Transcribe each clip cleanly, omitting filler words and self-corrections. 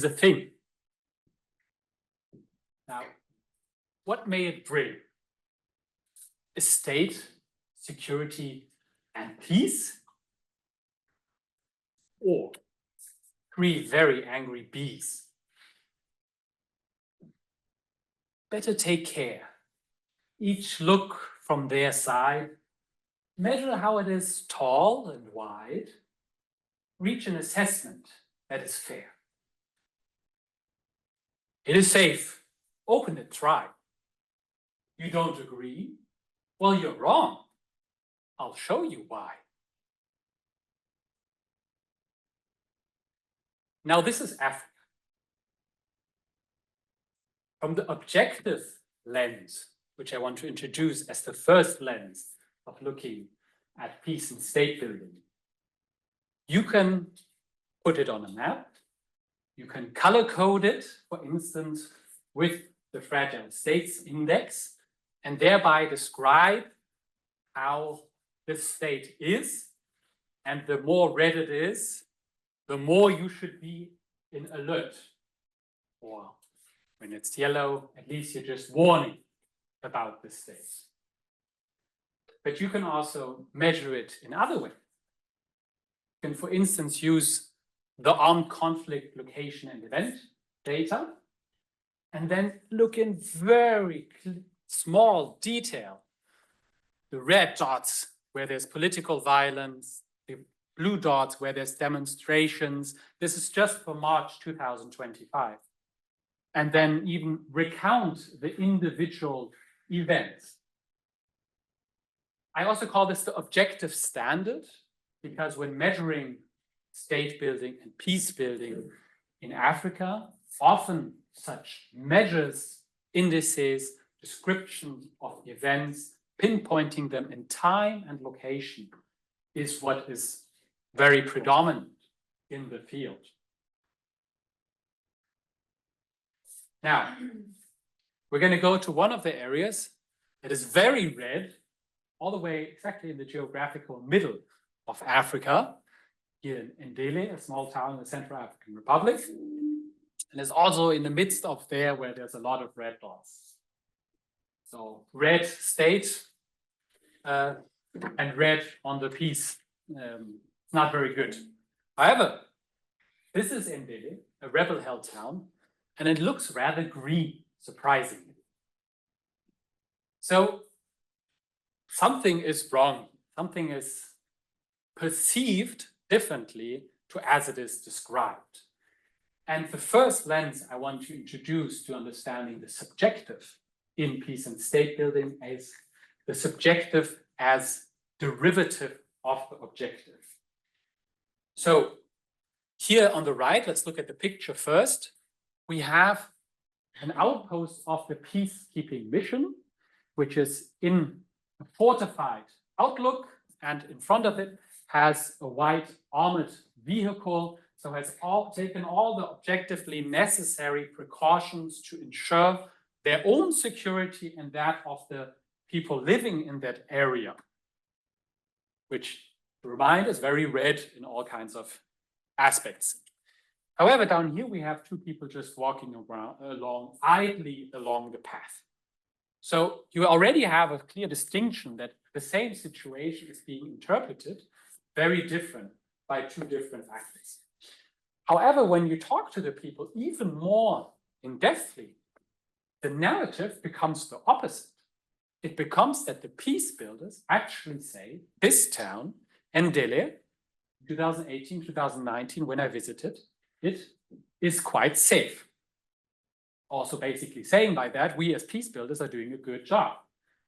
is a thing. Now, what may it bring? A state, security, and peace? Or 3 very angry bees? Better take care. Each look from their side, measure how it is tall and wide, reach an assessment that is fair. It is safe. Open it, try. You don't agree? Well, you're wrong. I'll show you why. Now, this is Africa. From the objective lens, which I want to introduce as the first lens of looking at peace and state building, you can put it on a map. You can color code it, for instance, with the Fragile States Index, and thereby describe how this state is. And the more red it is, the more you should be in alert. Or when it's yellow, at least you're just warning about the state. But you can also measure it in other ways. You can, for instance, use the armed conflict location and event data, and then look in very small detail. The red dots where there's political violence, the blue dots where there's demonstrations. This is just for March 2025. And then even recount the individual events. I also call this the objective standard, because when measuring state building and peace building in Africa, often such measures, indices, descriptions of events, pinpointing them in time and location is what is very predominant in the field. Now, we're going to go to one of the areas that is very red, all the way exactly in the geographical middle of Africa, here in Ndele, a small town in the Central African Republic. And it's also in the midst of there where there's a lot of red dots. So red state and red on the peace. It's not very good. However, this is Ndele, a rebel-held town, and it looks rather green, surprisingly. So something is wrong. Something is perceived differently to as it is described. And the first lens I want to introduce to understanding the subjective in peace and state building is the subjective as derivative of the objective. So here on the right, let's look at the picture first. We have an outpost of the peacekeeping mission, which is in a fortified outlook, and in front of it has a white armored vehicle, so has taken all the objectively necessary precautions to ensure their own security and that of the people living in that area, which, to remind, is very red in all kinds of aspects. However, down here we have 2 people just walking around, idly along the path. So you already have a clear distinction that the same situation is being interpreted very different by 2 different actors. However, when you talk to the people even more in-depthly, the narrative becomes the opposite. It becomes that the peace builders actually say this town, Ndele, 2018, 2019, when I visited, it is quite safe. Also basically saying by that, we as peace builders are doing a good job.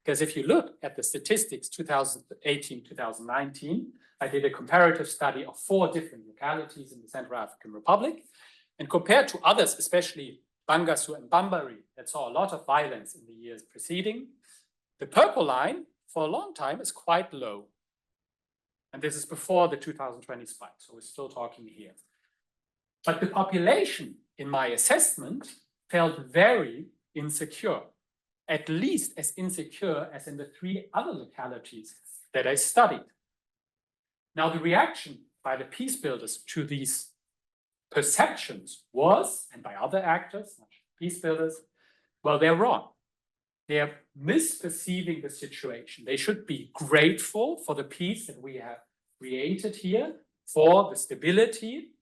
Because if you look at the statistics 2018, 2019, I did a comparative study of 4 different localities in the Central African Republic. And compared to others, especially Bangassou and Bambari, that saw a lot of violence in the years preceding, the purple line for a long time is quite low. And this is before the 2020 spike, so we're still talking here. But the population, in my assessment, felt very insecure, at least as insecure as in the 3 other localities that I studied. Now, the reaction by the peace builders to these perceptions was, and by other actors, not peace builders, well, they're wrong. They're misperceiving the situation. They should be grateful for the peace that we have created here, for the stability,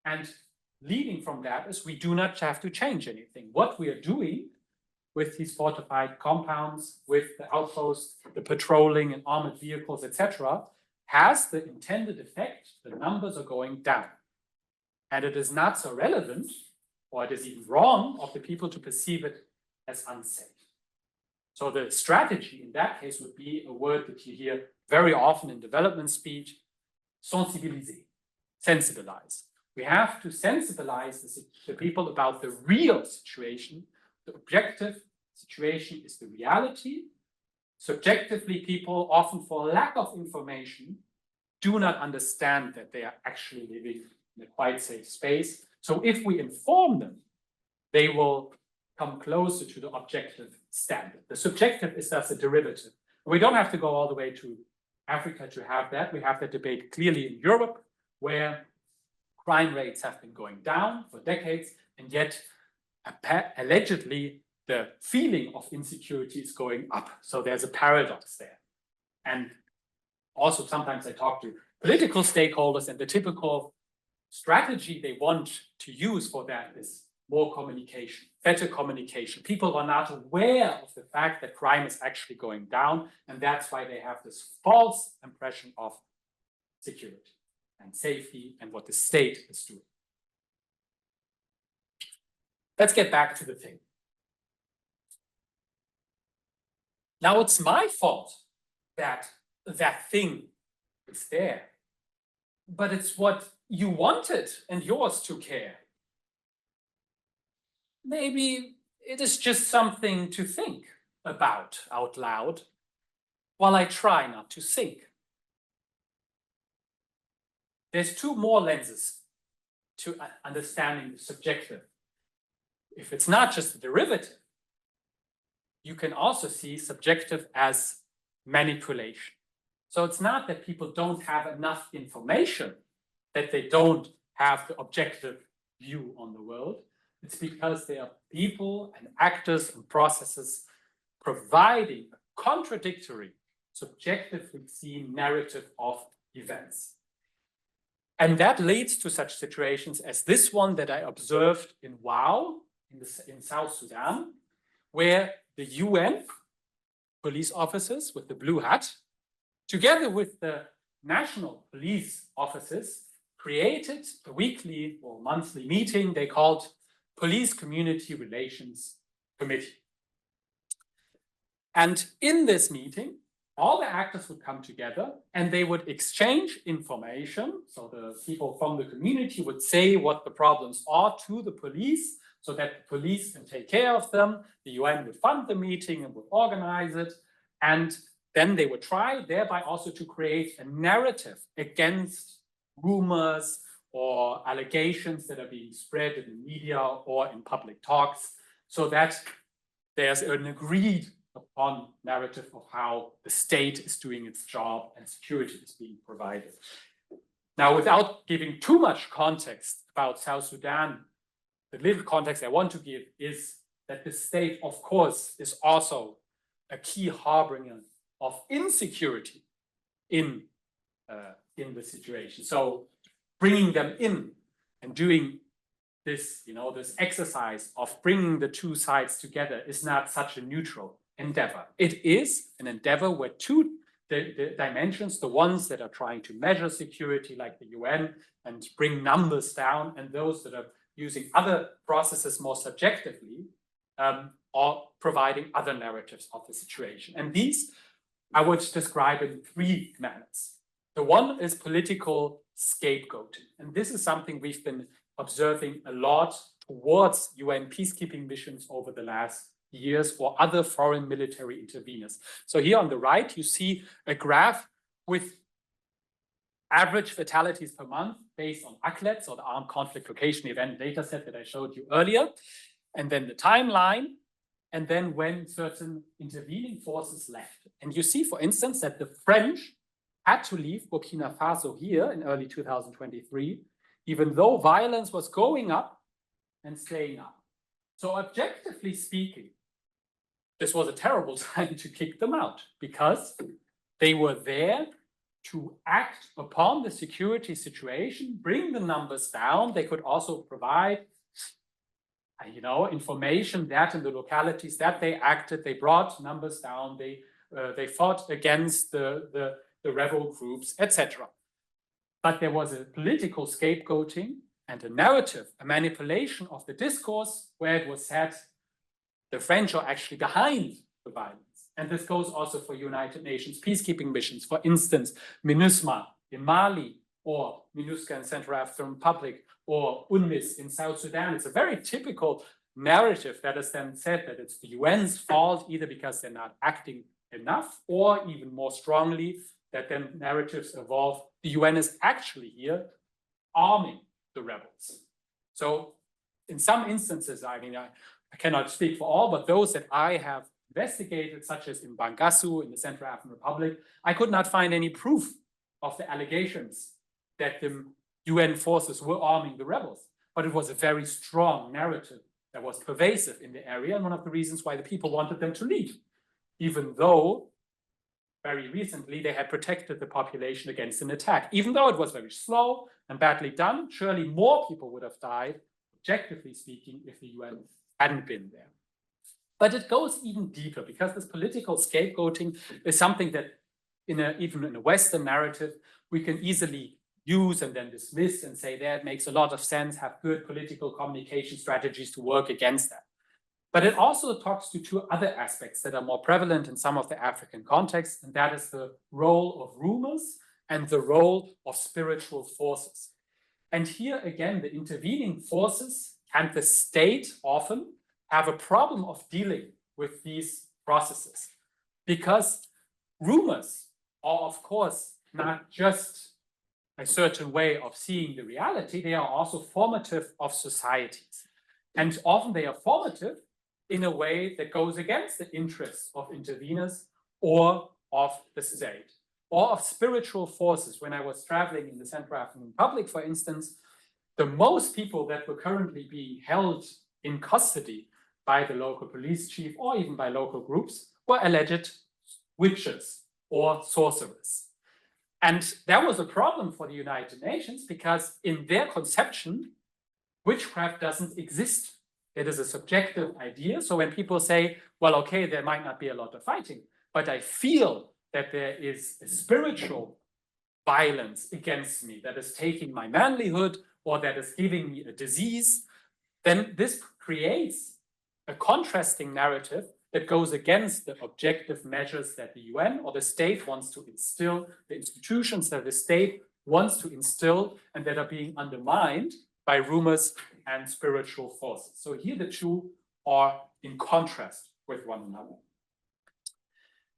and leading from that is we do not have to change anything. What we are doing with these fortified compounds, with the outposts, the patrolling and armored vehicles, etc., has the intended effect. The numbers are going down. And it is not so relevant, or it is even wrong of the people to perceive it as unsafe. So the strategy in that case would be a word that you hear very often in development speech, sensibiliser, sensibilize. We have to sensibilize the people about the real situation. The objective situation is the reality. Subjectively, people often, for lack of information, do not understand that they are actually living in a quite safe space. So if we inform them, they will come closer to the objective standard. The subjective is thus a derivative. We don't have to go all the way to Africa to have that. We have that debate clearly in Europe, where crime rates have been going down for decades, and yet allegedly the feeling of insecurity is going up. So there's a paradox there. And also sometimes I talk to political stakeholders, and the typical strategy they want to use for that is more communication, better communication. People are not aware of the fact that crime is actually going down, and that's why they have this false impression of security and safety and what the state is doing. Let's get back to the thing. Now it's my fault that that thing is there, but it's what you wanted and yours to care. Maybe it is just something to think about out loud while I try not to sink. There's two more lenses to understanding the subjective. If it's not just a derivative, you can also see subjective as manipulation. So it's not that people don't have enough information, that they don't have the objective view on the world. It's because there are people and actors and processes providing a contradictory, subjectively seen narrative of events. And that leads to such situations as this one that I observed in Wau, in South Sudan, where the UN police officers with the blue hat, together with the national police officers, created a weekly or monthly meeting they called Police Community Relations Committee. And in this meeting, all the actors would come together and they would exchange information. So the people from the community would say what the problems are to the police so that the police can take care of them. The UN would fund the meeting and would organize it. And then they would try thereby also to create a narrative against rumors or allegations that are being spread in the media or in public talks, so that there's an agreed upon narrative of how the state is doing its job and security is being provided. Now, without giving too much context about South Sudan, the little context I want to give is that the state, of course, is also a key harbinger of insecurity in the situation. So bringing them in and doing this, this exercise of bringing the two sides together is not such a neutral endeavor. It is an endeavor where the dimensions, the ones that are trying to measure security like the UN and bring numbers down, and those that are using other processes more subjectively, are providing other narratives of the situation. And these I would describe in three manners. The one is political scapegoating. And this is something we've been observing a lot towards UN peacekeeping missions over the last years or other foreign military interveners. So here on the right, you see a graph with average fatalities per month based on ACLEDS, or the Armed Conflict Location Event data set that I showed you earlier, and then the timeline, and then when certain intervening forces left. And you see, for instance, that the French had to leave Burkina Faso here in early 2023 even though violence was going up and staying up. So objectively speaking, this was a terrible time to kick them out because they were there to act upon the security situation, bring the numbers down. They could also provide, information that in the localities that they acted, they brought numbers down, they fought against the rebel groups, etc. But there was a political scapegoating and a narrative, a manipulation of the discourse where it was said the French are actually behind the violence. And this goes also for United Nations peacekeeping missions, for instance, MINUSMA in Mali, or MINUSCA in Central African Republic, or UNMISS in South Sudan. It's a very typical narrative that is then said that it's the UN's fault, either because they're not acting enough, or even more strongly, that then narratives evolve. The UN is actually here arming the rebels. So in some instances, I cannot speak for all, but those that I have investigated, such as in Bangassou in the Central African Republic, I could not find any proof of the allegations that the UN forces were arming the rebels. But it was a very strong narrative that was pervasive in the area, and one of the reasons why the people wanted them to leave, even though very recently they had protected the population against an attack. Even though it was very slow and badly done, surely more people would have died, objectively speaking, if the UN hadn't been there. But it goes even deeper, because this political scapegoating is something that even in a Western narrative, we can easily use and then dismiss and say that makes a lot of sense, have good political communication strategies to work against that. But it also talks to two other aspects that are more prevalent in some of the African contexts, and that is the role of rumors and the role of spiritual forces. And here again, the intervening forces and the state often have a problem of dealing with these processes, because rumors are, of course, not just a certain way of seeing the reality, they are also formative of societies. And often they are formative in a way that goes against the interests of interveners or of the state, or of spiritual forces. When I was traveling in the Central African Republic, for instance, the most people that were currently being held in custody by the local police chief or even by local groups were alleged witches or sorcerers. And that was a problem for the United Nations, because in their conception, witchcraft doesn't exist. It is a subjective idea. So when people say, well, okay, there might not be a lot of fighting, but I feel that there is a spiritual violence against me that is taking my manlyhood or that is giving me a disease, then this creates a contrasting narrative that goes against the objective measures that the UN or the state wants to instill, the institutions that the state wants to instill, and that are being undermined by rumors and spiritual forces. So here the two are in contrast with one another.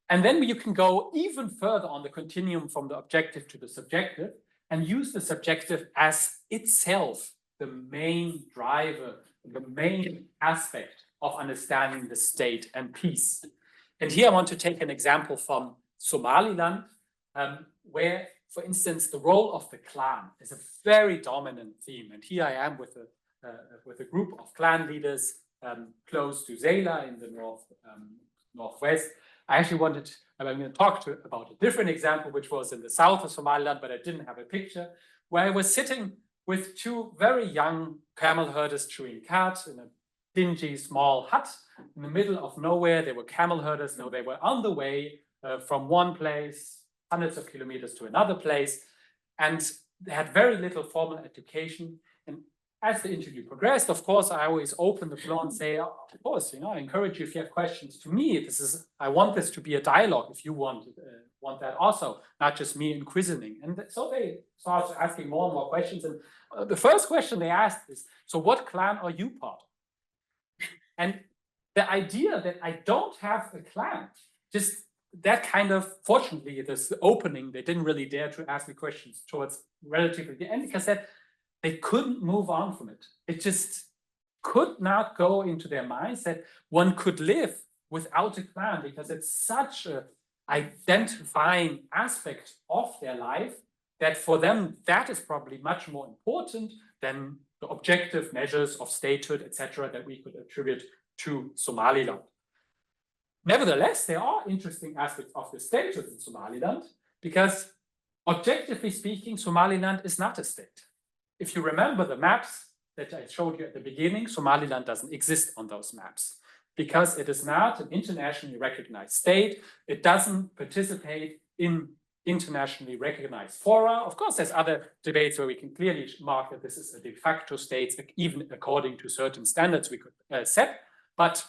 And then you can go even further on the continuum from the objective to the subjective and use the subjective as itself the main driver, the main aspect of understanding the state and peace. And here I want to take an example from Somaliland, where, for instance, the role of the clan is a very dominant theme. And here I am with a group of clan leaders close to Zela in the northwest. I actually I'm going to talk about a different example, which was in the south of Somaliland, but I didn't have a picture, where I was sitting with two very young camel herders chewing cud in a dingy small hut in the middle of nowhere. They were camel herders, so they were on the way from one place, hundreds of kilometers, to another place, and they had very little formal education. And as the interview progressed, of course, I always open the floor and say, oh, of course, I encourage you if you have questions to me. I want this to be a dialogue if you want that also, not just me inquisiting. And so they started asking more and more questions. And the first question they asked is, so what clan are you part of? And the idea that I don't have a clan, just that kind of, fortunately, this opening, they didn't really dare to ask me questions towards relatively the end, because they couldn't move on from it. It just could not go into their minds that one could live without a clan, because it's such an identifying aspect of their life that for them, that is probably much more important than the objective measures of statehood, etc., that we could attribute to Somaliland. Nevertheless, there are interesting aspects of the statehood in Somaliland, because objectively speaking, Somaliland is not a state. If you remember the maps that I showed you at the beginning, Somaliland doesn't exist on those maps because it is not an internationally recognized state. It doesn't participate in internationally recognized fora. Of course, there's other debates where we can clearly mark that this is a de facto state, even according to certain standards we could set. But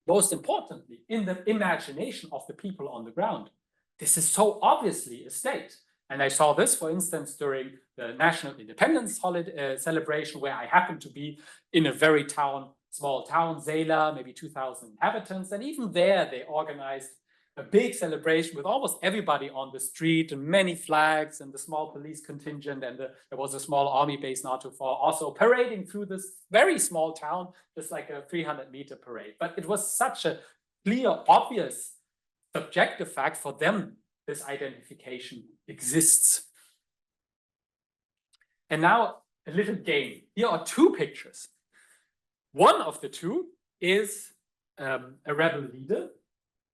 most importantly, in the imagination of the people on the ground, this is so obviously a state. And I saw this, for instance, during the National Independence holiday celebration, where I happened to be in a very small town, Zela, maybe 2,000 inhabitants. And even there, they organized a big celebration with almost everybody on the street and many flags and the small police contingent. And there was a small army base not too far, also parading through this very small town, just like a 300-meter parade. But it was such a clear, obvious, subjective fact for them. This identification exists. And now a little game. Here are two pictures. One of the two is a rebel leader.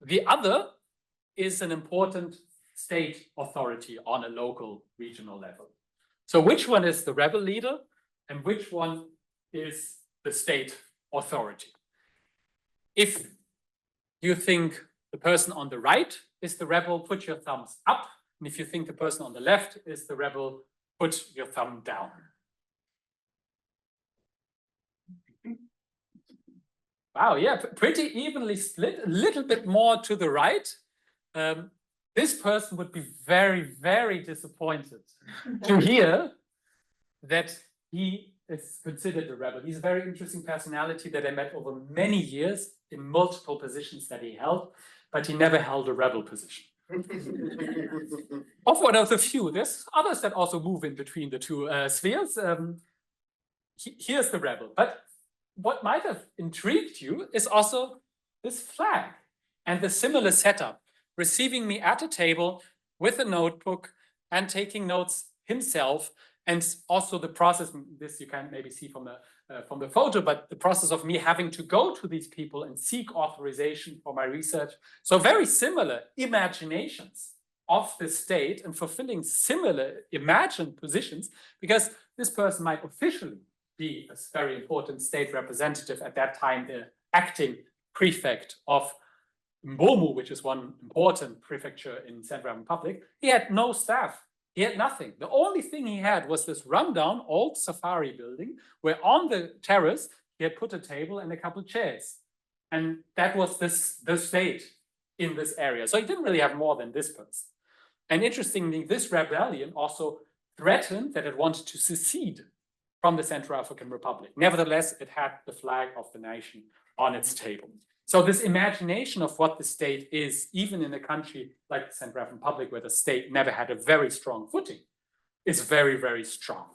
The other is an important state authority on a local, regional level. So which one is the rebel leader and which one is the state authority? If you think the person on the right is the rebel, put your thumbs up. And if you think the person on the left is the rebel, put your thumb down. Wow, yeah, pretty evenly split, a little bit more to the right. This person would be very, very disappointed to hear that he is considered a rebel. He's a very interesting personality that I met over many years in multiple positions that he held, but he never held a rebel position. Of one of the few. There's others that also move in between the two spheres. Here's the rebel. But what might have intrigued you is also this flag and the similar setup, receiving me at a table with a notebook and taking notes himself, and also the process, this you can maybe see from the photo, but the process of me having to go to these people and seek authorization for my research. So very similar imaginations of the state and fulfilling similar imagined positions, because this person might officially be a very important state representative at that time, the acting prefect of Mbomu, which is one important prefecture in Central Republic. He had no staff. He had nothing. The only thing he had was this rundown old safari building where on the terrace he had put a table and a couple of chairs. And that was the state in this area. So he didn't really have more than this person. And interestingly, this rebellion also threatened that it wanted to secede from the Central African Republic. Nevertheless, it had the flag of the nation on its table. So this imagination of what the state is, even in a country like the Central African Republic, where the state never had a very strong footing, is very, very strong.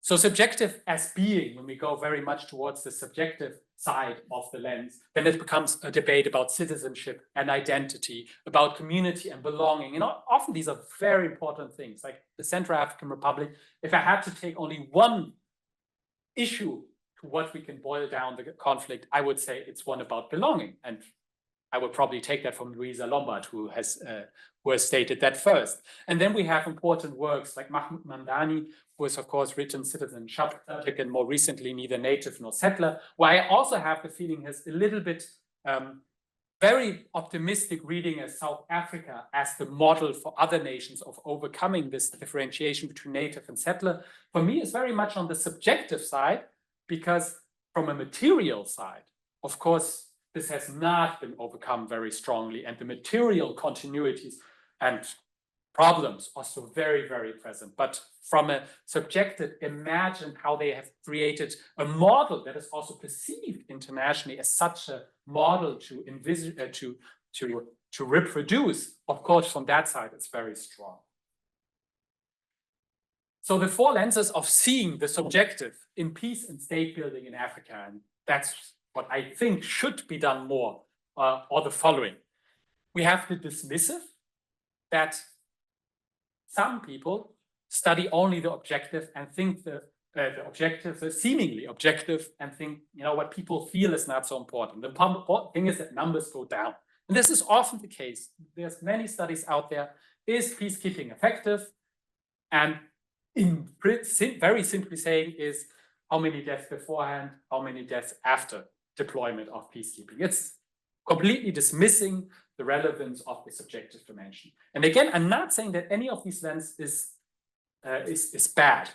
So subjective as being, when we go very much towards the subjective side of the lens, then it becomes a debate about citizenship and identity, about community and belonging. And often these are very important things, like the Central African Republic. If I had to take only one issue to what we can boil down the conflict, I would say it's one about belonging. And I would probably take that from Louisa Lombard, who has stated that first. And then we have important works like Mahmoud Mamdani, who has, of course, written Citizenship, and more recently, Neither Native Nor Settler, where I also have the feeling has a little bit very optimistic reading as South Africa as the model for other nations of overcoming this differentiation between native and settler. For me, it's very much on the subjective side, because from a material side, of course, this has not been overcome very strongly, and the material continuities and problems are still very, very present. But from a subjective, imagine how they have created a model that is also perceived internationally as such a model to envisage, to reproduce. Of course, from that side, it's very strong. So the four lenses of seeing the subjective in peace and state building in Africa, and that's what I think should be done more, are the following. We have the dismissive, that some people study only the objective and think the objective is seemingly objective and think, what people feel is not so important. The important thing is that numbers go down. And this is often the case. There's many studies out there. Is peacekeeping effective? And in very simply saying is how many deaths beforehand, how many deaths after deployment of peacekeeping. It's completely dismissing the relevance of the subjective dimension. And again, I'm not saying that any of these lenses is bad.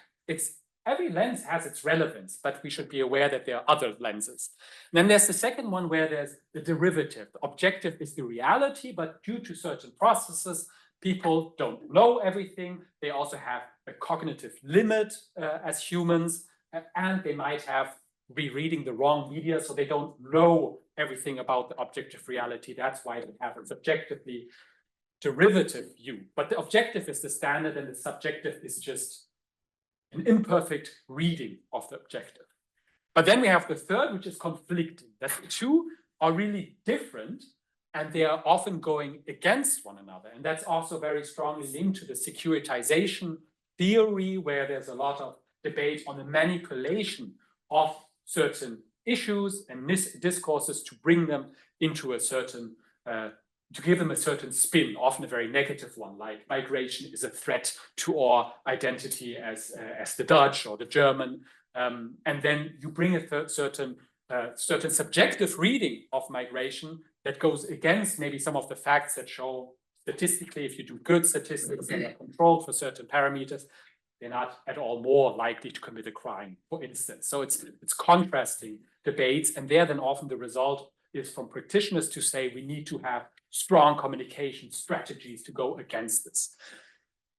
Every lens has its relevance, but we should be aware that there are other lenses. And then there's the second one where there's the derivative. The objective is the reality, but due to certain processes, people don't know everything. They also have a cognitive limit as humans, and they might be reading the wrong media, so they don't know everything about the objective reality. That's why they have a subjectively derivative view. But the objective is the standard, and the subjective is just an imperfect reading of the objective. But then we have the third, which is conflicting. That the two are really different, and they are often going against one another. And that's also very strongly linked to the securitization theory, where there's a lot of debate on the manipulation of certain issues and discourses to bring them into a certain to give them a certain spin, often a very negative one, like migration is a threat to our identity as the Dutch or the German. And then you bring a certain subjective reading of migration that goes against maybe some of the facts that show statistically, if you do good statistics that are controlled for certain parameters, they're not at all more likely to commit a crime, for instance. So it's contrasting debates, and there then often the result is from practitioners to say we need to have strong communication strategies to go against this.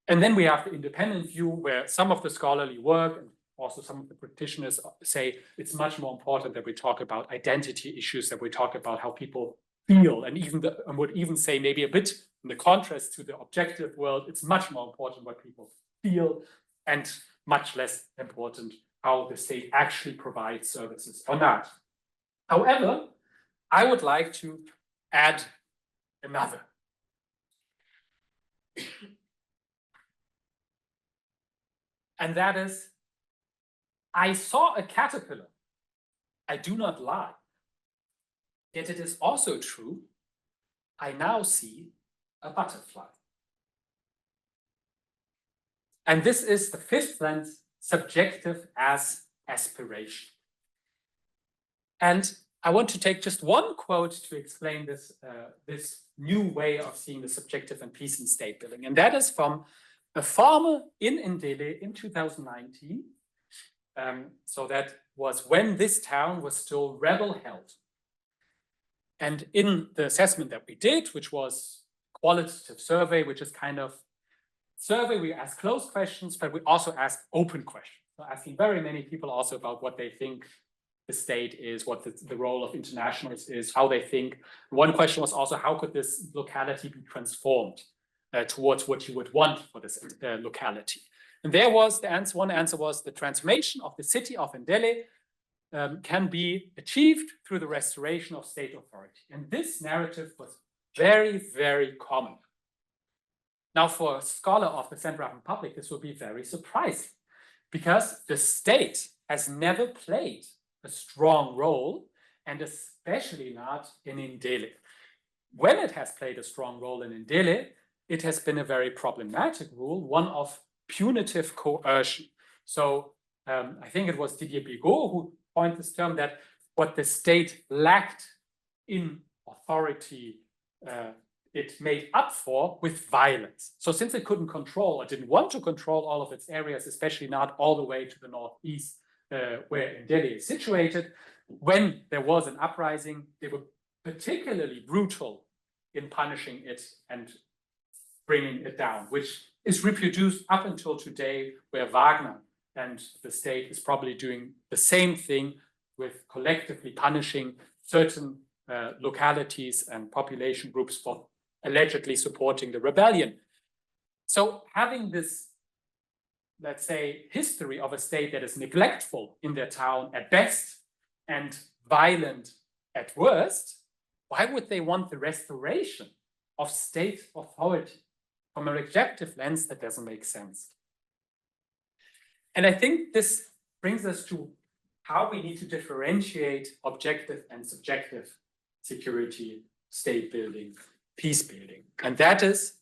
And then we have the independent view, where some of the scholarly work and also some of the practitioners say it's much more important that we talk about identity issues, that we talk about how people feel, and would even say maybe a bit in the contrast to the objective world, it's much more important what people feel and much less important how the state actually provides services or not. However, I would like to add another. And that is, I saw a caterpillar. I do not lie. Yet it is also true, I now see a butterfly. And this is the fifth lens, subjective as aspiration. And I want to take just one quote to explain this, this new way of seeing the subjective and peace and state building. And that is from a farmer in Ndele in 2019. So that was when this town was still rebel held. And in the assessment that we did, which was qualitative survey, which is kind of survey, we ask closed questions, but we also ask open questions. So asking very many people also about what they think the state is, what the role of internationals is, how they think. One question was also, how could this locality be transformed towards what you would want for this locality? And there was the answer, one answer was the transformation of the city of Ndele can be achieved through the restoration of state authority. And this narrative was very, very common. Now, for a scholar of the Central African Republic, this will be very surprising, because the state has never played a strong role, and especially not in Ndele. When it has played a strong role in Ndele, it has been a very problematic role, one of punitive coercion. So I think it was Didier Bigot who coined this term, that what the state lacked in authority, it made up for with violence. So since it couldn't control, or didn't want to control all of its areas, especially not all the way to the northeast, where Ndele is situated, when there was an uprising, they were particularly brutal in punishing it and bringing it down, which is reproduced up until today, where Wagner and the state is probably doing the same thing with collectively punishing certain localities and population groups for allegedly supporting the rebellion. So having this, let's say, history of a state that is neglectful in their town at best and violent at worst, why would they want the restoration of state authority? From a rejective lens, that doesn't make sense. And I think this brings us to how we need to differentiate objective and subjective security, state building, peace building. And that is,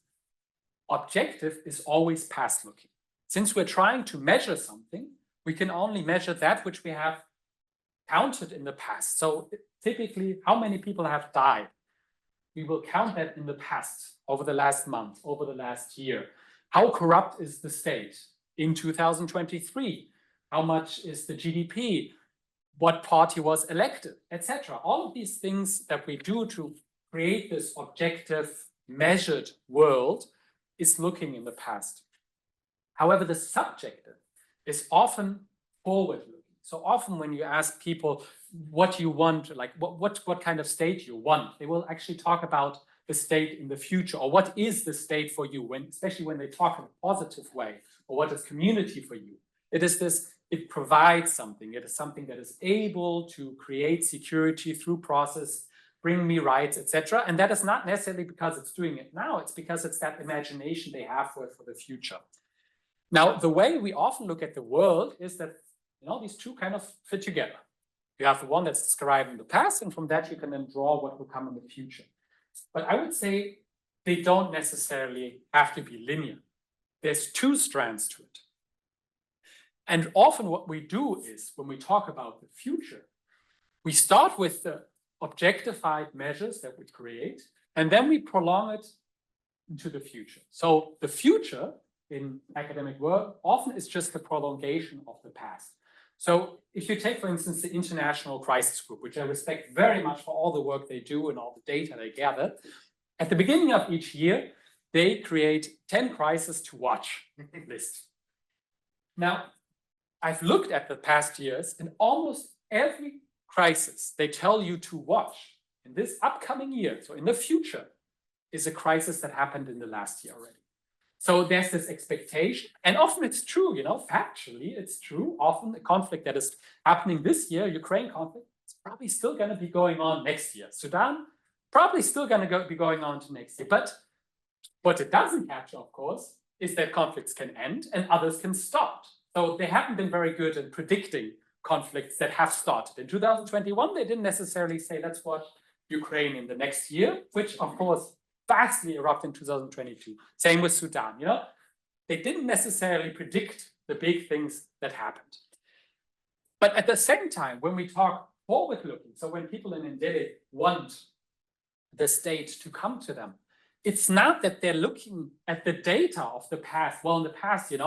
objective is always past looking. Since we're trying to measure something, we can only measure that which we have counted in the past. So typically, how many people have died? We will count that in the past, over the last month, over the last year. How corrupt is the state in 2023? How much is the GDP? What party was elected, etc. All of these things that we do to create this objective, measured world is looking in the past. However, the subjective is often forward-looking. So often when you ask people what you want, like what kind of state you want, they will actually talk about the state in the future, or what is the state for you, especially when they talk in a positive way, or what is community for you. It is this, it provides something. It is something that is able to create security through process, bring me rights, etc. And that is not necessarily because it's doing it now, it's because it's that imagination they have for the future. Now, the way we often look at the world is that, these two kind of fit together. You have the one that's described in the past, and from that you can then draw what will come in the future. But I would say they don't necessarily have to be linear. There's two strands to it. And often what we do is, when we talk about the future, we start with the objectified measures that we create, and then we prolong it into the future. So the future in academic work often is just the prolongation of the past. So if you take, for instance, the International Crisis Group, which I respect very much for all the work they do and all the data they gather, at the beginning of each year, they create 10 crises to watch list. Now, I've looked at the past years, and almost every crisis they tell you to watch in this upcoming year, so in the future, is a crisis that happened in the last year already. So there's this expectation, and often it's true, factually it's true. Often the conflict that is happening this year, Ukraine conflict, is probably still going to be going on next year. Sudan, probably still going to be going on to next year. But what it doesn't capture, of course, is that conflicts can end and others can start. So they haven't been very good at predicting conflicts that have started. In 2021, they didn't necessarily say, let's watch Ukraine in the next year, which of course vastly erupted in 2022. Same with Sudan, They didn't necessarily predict the big things that happened. But at the same time, when we talk forward-looking, so when people in Ndele want the state to come to them, it's not that they're looking at the data of the past. Well, in the past, they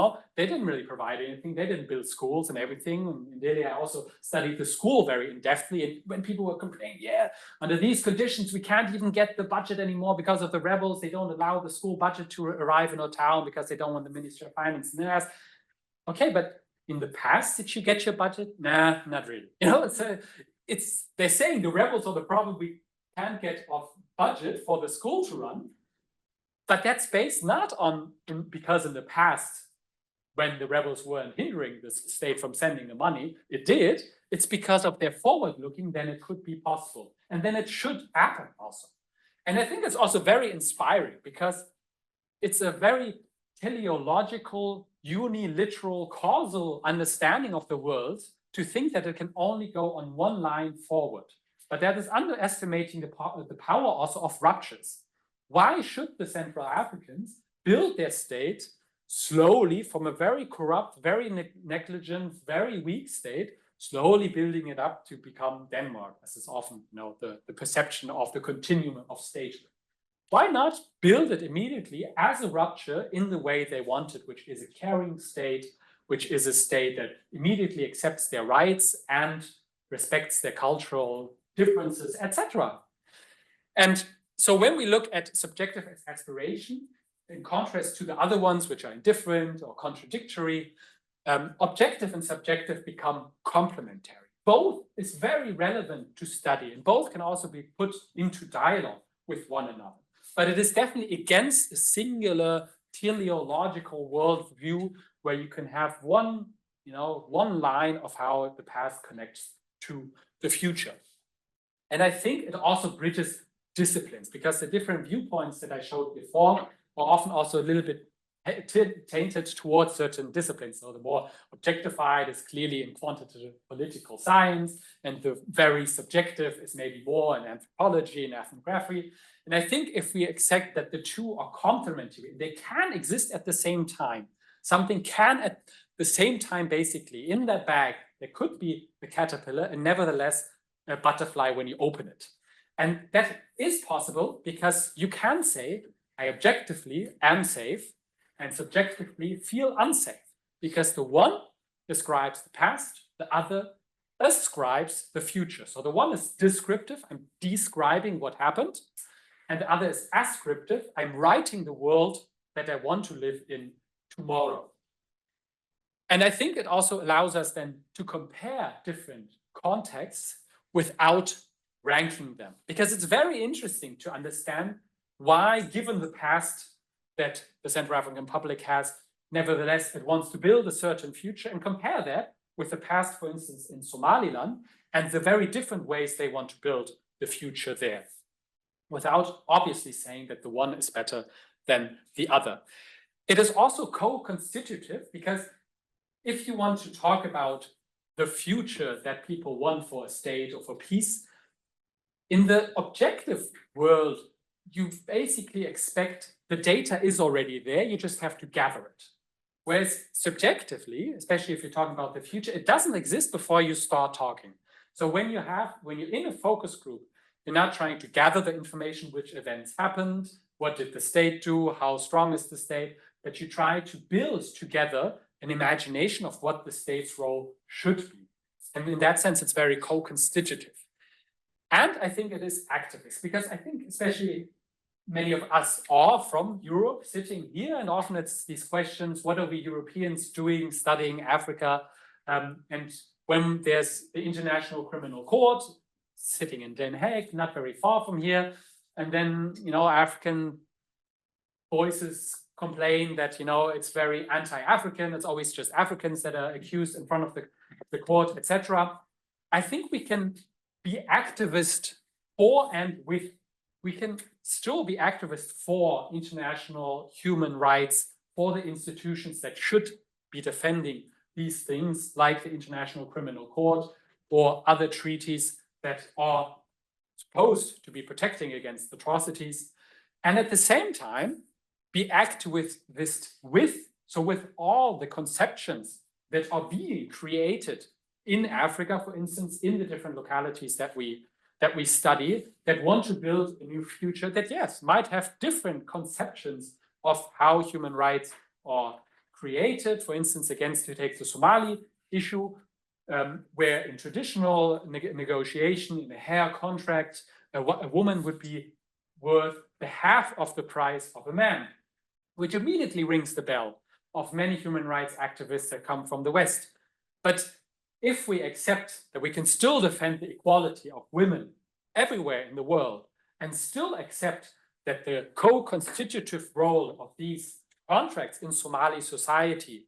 didn't really provide anything. They didn't build schools and everything. And in Delhi, I also studied the school very in-depthly. And when people were complaining, under these conditions, we can't even get the budget anymore because of the rebels. They don't allow the school budget to arrive in our town because they don't want the Ministry of Finance. And ask, okay, but in the past, did you get your budget? Nah, not really. They're saying the rebels are the problem. We can't get off budget for the school to run. But that's based not on, because in the past, when the rebels weren't hindering the state from sending the money, it did. It's because of their forward-looking, then it could be possible. And then it should happen also. And I think it's also very inspiring because it's a very teleological, uniliteral, causal understanding of the world to think that it can only go on one line forward. But that is underestimating the power also of ruptures. Why should the Central Africans build their state slowly from a very corrupt, very negligent, very weak state, slowly building it up to become Denmark, as is often the perception of the continuum of statehood? Why not build it immediately as a rupture in the way they want it, which is a caring state, which is a state that immediately accepts their rights and respects their cultural differences, etc. And so when we look at subjective aspiration, in contrast to the other ones, which are indifferent or contradictory, objective and subjective become complementary. Both is very relevant to study, and both can also be put into dialogue with one another. But it is definitely against a singular teleological worldview where you can have one line of how the past connects to the future. And I think it also bridges disciplines, because the different viewpoints that I showed before, are often also a little bit tainted towards certain disciplines. So the more objectified is clearly in quantitative political science, and the very subjective is maybe more in anthropology and ethnography. And I think if we accept that the two are complementary, they can exist at the same time. Something can at the same time, basically, in that bag, there could be a caterpillar and nevertheless a butterfly when you open it. And that is possible because you can say, I objectively am safe and subjectively feel unsafe, because the one describes the past, the other ascribes the future. So the one is descriptive, I'm describing what happened, and the other is ascriptive, I'm writing the world that I want to live in tomorrow. And I think it also allows us then to compare different contexts without ranking them, because it's very interesting to understand why, given the past that the Central African Republic has, nevertheless, it wants to build a certain future, and compare that with the past, for instance, in Somaliland, and the very different ways they want to build the future there, without obviously saying that the one is better than the other. It is also co-constitutive, because if you want to talk about the future that people want for a state or for peace, in the objective world, you basically expect the data is already there, you just have to gather it. Whereas subjectively, especially if you're talking about the future, it doesn't exist before you start talking. So when you're in a focus group, you're not trying to gather the information, which events happened, what did the state do, how strong is the state, but you try to build together an imagination of what the state's role should be. And in that sense, it's very co-constitutive. And I think it is activist, because I think especially many of us are from Europe sitting here, and often it's these questions, what are we Europeans doing studying Africa? And when there's the International Criminal Court sitting in Den Haag, not very far from here, and then, African voices complain that, it's very anti-African, it's always just Africans that are accused in front of the court, etc. I think we can be activist for and with, we can still be activists for international human rights, for the institutions that should be defending these things, like the International Criminal Court or other treaties that are supposed to be protecting against atrocities. And at the same time, be activist with all the conceptions that are being created in Africa, for instance, in the different localities that we study, that want to build a new future that, yes, might have different conceptions of how human rights are created. For instance, against, to take the Somali issue, where in traditional negotiation, in a hair contract, a woman would be worth the half of the price of a man, which immediately rings the bell of many human rights activists that come from the West. But if we accept that we can still defend the equality of women everywhere in the world, and still accept that the co-constitutive role of these contracts in Somali society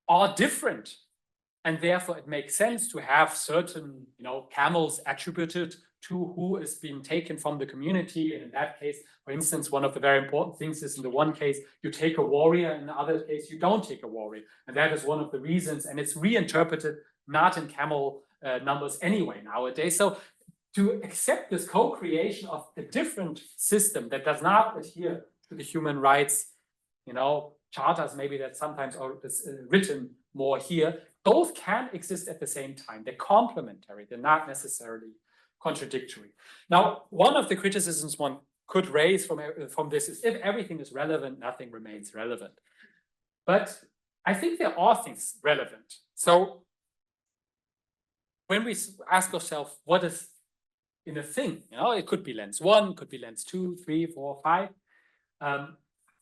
are different, and therefore it makes sense to have certain, camels attributed to who is being taken from the community. And in that case, for instance, one of the very important things is, in the one case, you take a warrior, in the other case, you don't take a warrior. And that is one of the reasons, and it's reinterpreted not in camel numbers anyway nowadays. So to accept this co-creation of a different system that does not adhere to the human rights, charters maybe that sometimes are written more here, both can exist at the same time. They're complementary, they're not necessarily contradictory. Now, one of the criticisms one could raise from this is, if everything is relevant, nothing remains relevant. But I think there are things relevant. So when we ask ourselves, what is in a thing? It could be lens 1, could be lens 2, 3, 4, 5.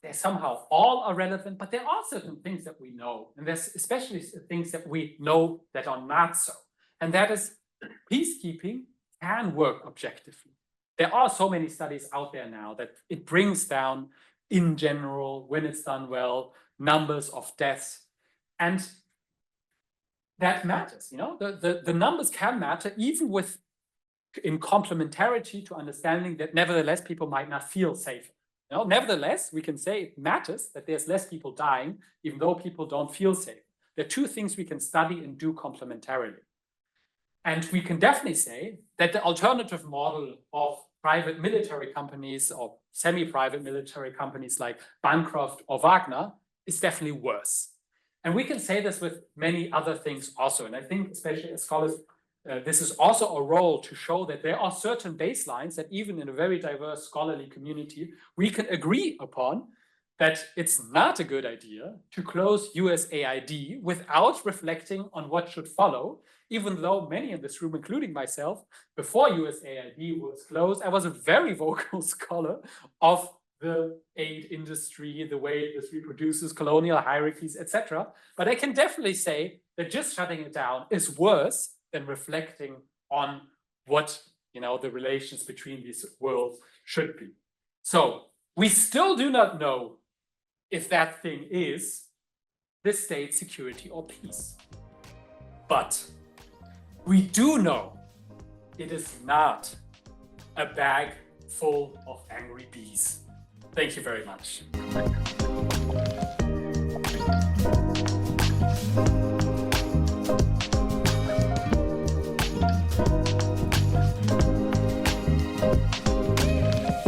They somehow all are relevant, but there are certain things that we know, and there's especially things that we know that are not so. And that is, peacekeeping can work objectively. There are so many studies out there now that it brings down, in general, when it's done well, numbers of deaths. And that matters, the numbers can matter, even in complementarity to understanding that nevertheless people might not feel safe Nevertheless, we can say it matters that there's less people dying, even though people don't feel safe. There are two things we can study and do complementarily. And we can definitely say that the alternative model of private military companies or semi-private military companies like Bancroft or Wagner is definitely worse. And we can say this with many other things also. And I think, especially as scholars, this is also a role to show that there are certain baselines that even in a very diverse scholarly community, we can agree upon that it's not a good idea to close USAID without reflecting on what should follow, even though many in this room, including myself, before USAID was closed, I was a very vocal scholar of the aid industry, the way this reproduces colonial hierarchies, etc. But I can definitely say that just shutting it down is worse than reflecting on what the relations between these worlds should be. So we still do not know if that thing is the state, security, or peace. But we do know it is not a bag full of angry bees. Thank you very much.